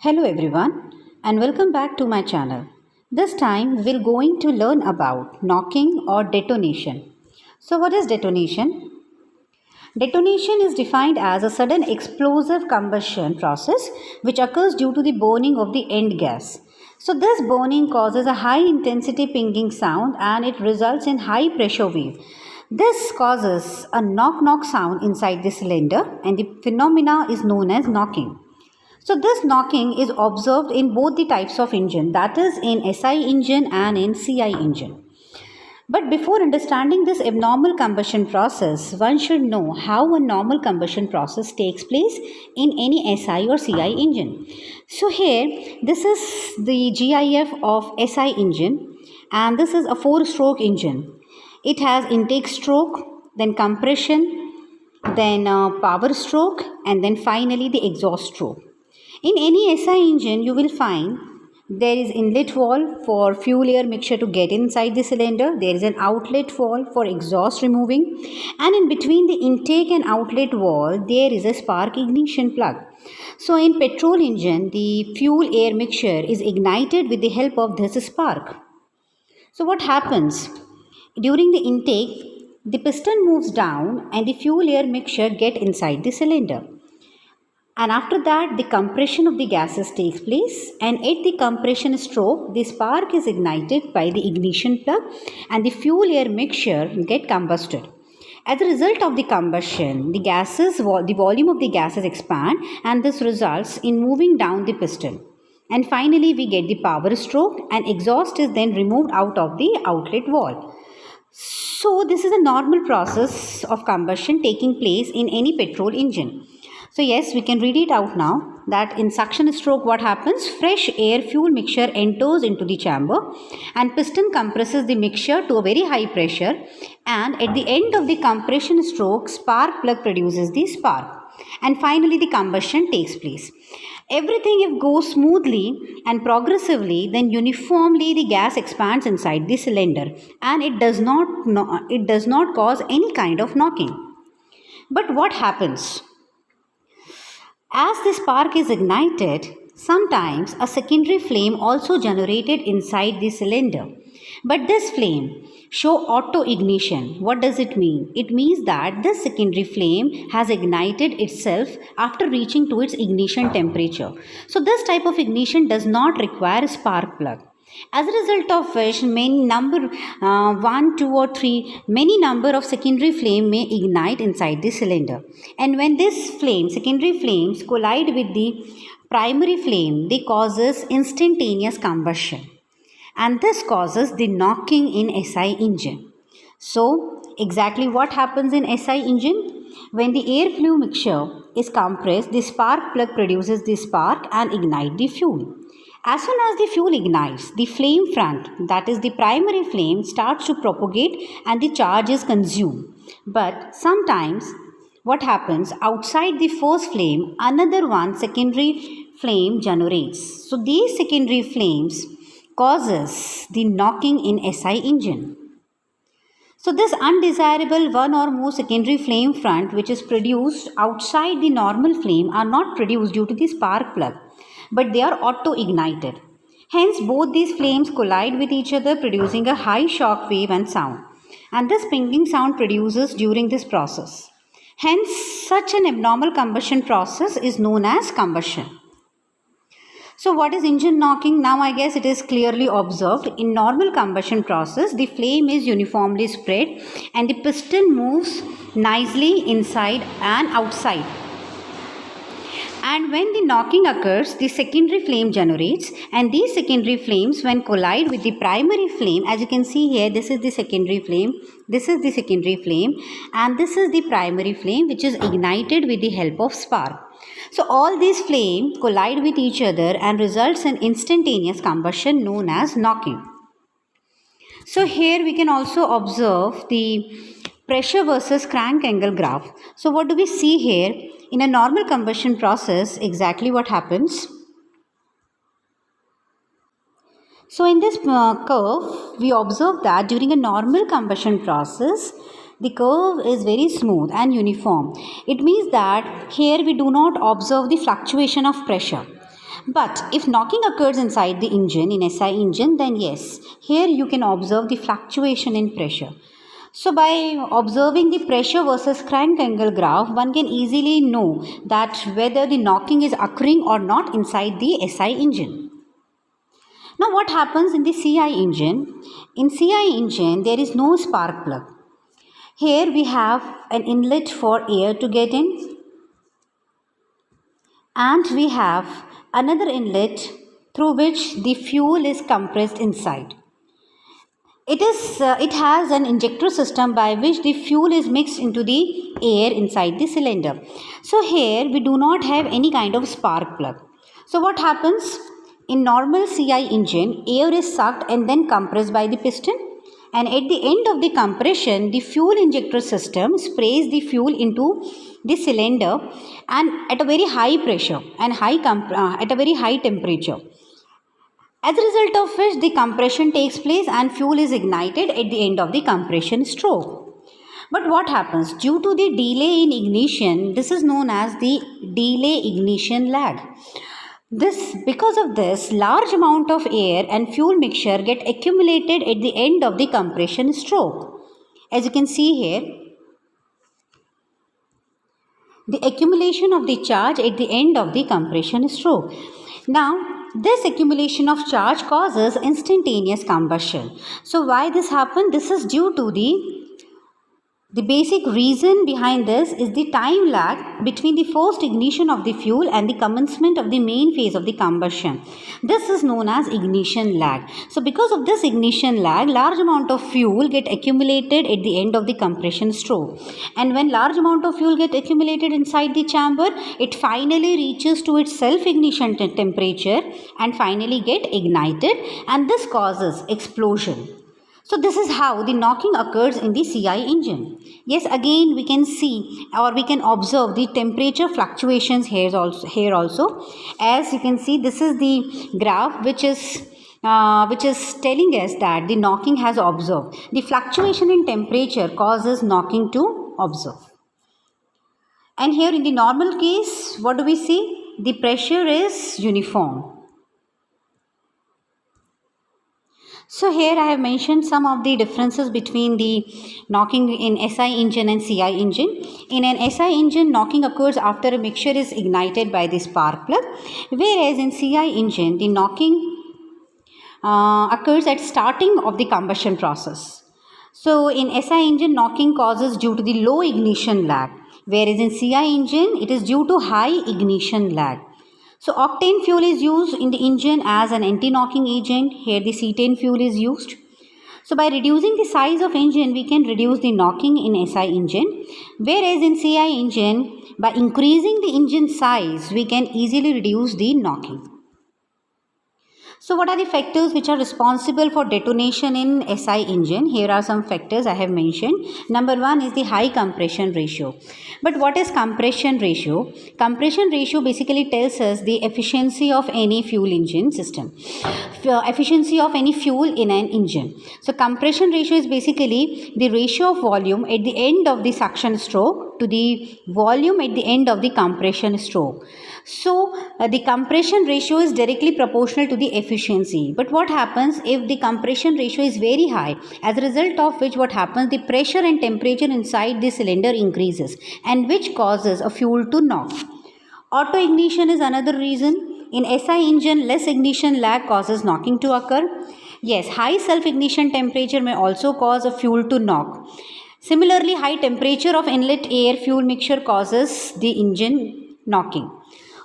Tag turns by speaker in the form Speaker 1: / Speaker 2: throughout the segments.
Speaker 1: Hello everyone and welcome back to my channel. This time we're going to learn about knocking or detonation. So what is detonation? Detonation is defined as a sudden explosive combustion process which occurs due to the burning of the end gas. So this burning causes a high intensity pinging sound and it results in high pressure wave. This causes a knock sound inside the cylinder and the phenomena is known as knocking. So this knocking is observed in both the types of engine, that is in SI engine and in CI engine. But before understanding this abnormal combustion process, one should know how a normal combustion process takes place in any SI or CI engine. So here, this is the GIF of SI engine and this is a 4-stroke engine. It has intake stroke, then compression, then power stroke and then finally the exhaust stroke. In any SI engine, you will find there is inlet valve for fuel air mixture to get inside the cylinder. There is an outlet valve for exhaust removing. And in between the intake and outlet valve, there is a spark ignition plug. So in petrol engine, the fuel air mixture is ignited with the help of this spark. So what happens? During the intake, the piston moves down and the fuel air mixture get inside the cylinder. And after that, the compression of the gases takes place, and at the compression stroke, the spark is ignited by the ignition plug and the fuel air mixture get combusted. As a result of the combustion, the volume of the gases expand and this results in moving down the piston. And finally, we get the power stroke and exhaust is then removed out of the outlet valve. So this is a normal process of combustion taking place in any petrol engine. So yes, we can read it out now that in suction stroke what happens? Fresh air fuel mixture enters into the chamber and piston compresses the mixture to a very high pressure, and at the end of the compression stroke, spark plug produces the spark and finally the combustion takes place. Everything if goes smoothly and progressively, then uniformly the gas expands inside the cylinder and it does not cause any kind of knocking. But what happens? As the spark is ignited, sometimes a secondary flame also generated inside the cylinder. But this flame show auto ignition. What does it mean? It means that this secondary flame has ignited itself after reaching to its ignition temperature. So this type of ignition does not require a spark plug. As a result of which, many number of secondary flame may ignite inside the cylinder. And when this secondary flames collide with the primary flame, they causes instantaneous combustion. And this causes the knocking in SI engine. So, exactly what happens in SI engine? When the air flue mixture is compressed, the spark plug produces the spark and ignite the fuel. As soon as the fuel ignites, the flame front, that is the primary flame, starts to propagate and the charge is consumed. But sometimes what happens? Outside the first flame, another one secondary flame generates. So these secondary flames causes the knocking in SI engine. So this undesirable one or more secondary flame front which is produced outside the normal flame are not produced due to the spark plug, but they are auto-ignited. Hence, both these flames collide with each other, producing a high shock wave and sound. And this pinging sound produces during this process. Hence, such an abnormal combustion process is known as combustion. So, what is engine knocking? Now, I guess it is clearly observed. In normal combustion process, the flame is uniformly spread and the piston moves nicely inside and outside. And when the knocking occurs, the secondary flame generates, and these secondary flames when collide with the primary flame, as you can see here, this is the secondary flame, this is the secondary flame, and this is the primary flame which is ignited with the help of spark. So all these flames collide with each other and results in instantaneous combustion known as knocking. So here we can also observe the pressure versus crank angle graph. So what do we see here? In a normal combustion process, exactly what happens? So in this curve, we observe that during a normal combustion process, the curve is very smooth and uniform. It means that here we do not observe the fluctuation of pressure. But if knocking occurs inside the engine, in SI engine, then yes, here you can observe the fluctuation in pressure. So by observing the pressure versus crank angle graph, one can easily know that whether the knocking is occurring or not inside the SI engine. Now what happens in the CI engine? In CI engine, there is no spark plug. Here we have an inlet for air to get in, and we have another inlet through which the fuel is compressed inside. It has an injector system by which the fuel is mixed into the air inside the cylinder. So here we do not have any kind of spark plug. So what happens? In normal CI engine, air is sucked and then compressed by the piston, and at the end of the compression, the fuel injector system sprays the fuel into the cylinder and at a very high pressure and at a very high temperature. As a result of which the compression takes place and fuel is ignited at the end of the compression stroke. But what happens? Due to the delay in ignition, this is known as the delay ignition lag. Because of this, large amount of air and fuel mixture get accumulated at the end of the compression stroke. As you can see here, the accumulation of the charge at the end of the compression stroke. Now, this accumulation of charge causes instantaneous combustion. So why this happened? This is due to the basic reason behind this is the time lag between the first ignition of the fuel and the commencement of the main phase of the combustion. This is known as ignition lag. So because of this ignition lag, large amount of fuel get accumulated at the end of the compression stroke. And when large amount of fuel get accumulated inside the chamber, it finally reaches to its self-ignition temperature and finally get ignited, and this causes explosion. So this is how the knocking occurs in the CI engine. Yes, again we can see or we can observe the temperature fluctuations here also. As you can see, this is the graph which is telling us that the knocking has observed. The fluctuation in temperature causes knocking to observe. And here in the normal case, what do we see? The pressure is uniform. So here I have mentioned some of the differences between the knocking in SI engine and CI engine. In an SI engine, knocking occurs after a mixture is ignited by the spark plug, whereas in CI engine, the knocking occurs at starting of the combustion process. So in SI engine, knocking causes due to the low ignition lag, whereas in CI engine, it is due to high ignition lag. So octane fuel is used in the engine as an anti-knocking agent. Here the cetane fuel is used. So by reducing the size of engine, we can reduce the knocking in SI engine. Whereas in CI engine, by increasing the engine size, we can easily reduce the knocking. So what are the factors which are responsible for detonation in SI engine? Here are some factors I have mentioned. Number one is the high compression ratio. But what is compression ratio? Compression ratio basically tells us the efficiency of any fuel engine system. Efficiency of any fuel in an engine. So compression ratio is basically the ratio of volume at the end of the suction stroke to the volume at the end of the compression stroke. So the compression ratio is directly proportional to the efficiency. But what happens if the compression ratio is very high? As a result of which what happens, the pressure and temperature inside the cylinder increases, and which causes a fuel to knock. Auto ignition is another reason. In SI engine, less ignition lag causes knocking to occur. Yes, high self-ignition temperature may also cause a fuel to knock. Similarly, high temperature of inlet air fuel mixture causes the engine knocking.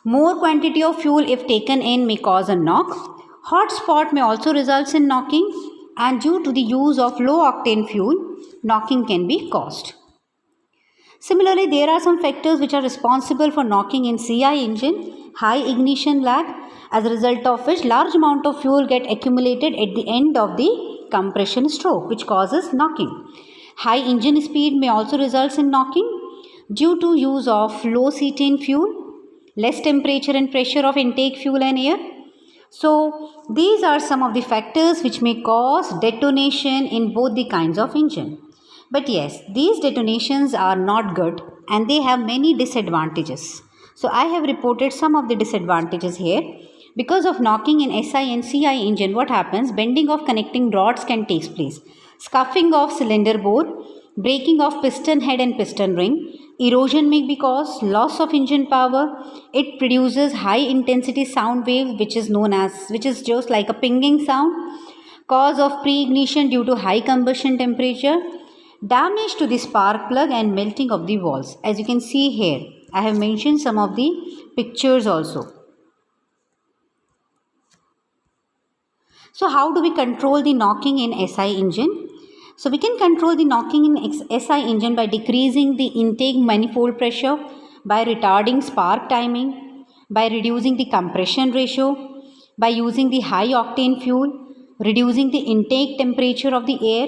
Speaker 1: More quantity of fuel if taken in may cause a knock. Hot spot may also result in knocking, and due to the use of low octane fuel, knocking can be caused. Similarly, there are some factors which are responsible for knocking in CI engine. High ignition lag, as a result of which large amount of fuel get accumulated at the end of the compression stroke, which causes knocking. High engine speed may also result in knocking due to use of low cetane fuel, less temperature and pressure of intake fuel and air. So these are some of the factors which may cause detonation in both the kinds of engine. But yes, these detonations are not good and they have many disadvantages. So I have reported some of the disadvantages here. Because of knocking in SI and CI engine, what happens? Bending of connecting rods can take place. Scuffing of cylinder bore, breaking of piston head and piston ring, erosion may be caused, loss of engine power. It produces high intensity sound wave which is just like a pinging sound. Cause of pre-ignition due to high combustion temperature. Damage to the spark plug and melting of the walls. As you can see here, I have mentioned some of the pictures also. So how do we control the knocking in SI engine? So we can control the knocking in SI engine by decreasing the intake manifold pressure, by retarding spark timing, by reducing the compression ratio, by using the high octane fuel, reducing the intake temperature of the air,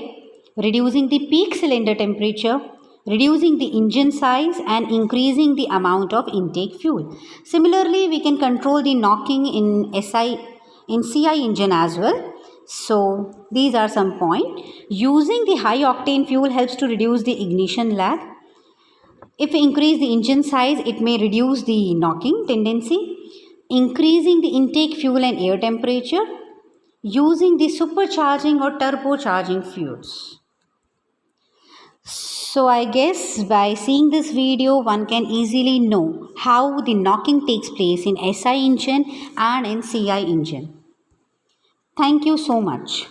Speaker 1: reducing the peak cylinder temperature, reducing the engine size and increasing the amount of intake fuel. Similarly, we can control the knocking in CI engine as well. So these are some points. Using the high octane fuel helps to reduce the ignition lag. If we increase the engine size, it may reduce the knocking tendency. Increasing the intake fuel and air temperature. Using the supercharging or turbocharging fuels. So I guess by seeing this video, one can easily know how the knocking takes place in SI engine and in CI engine. Thank you so much.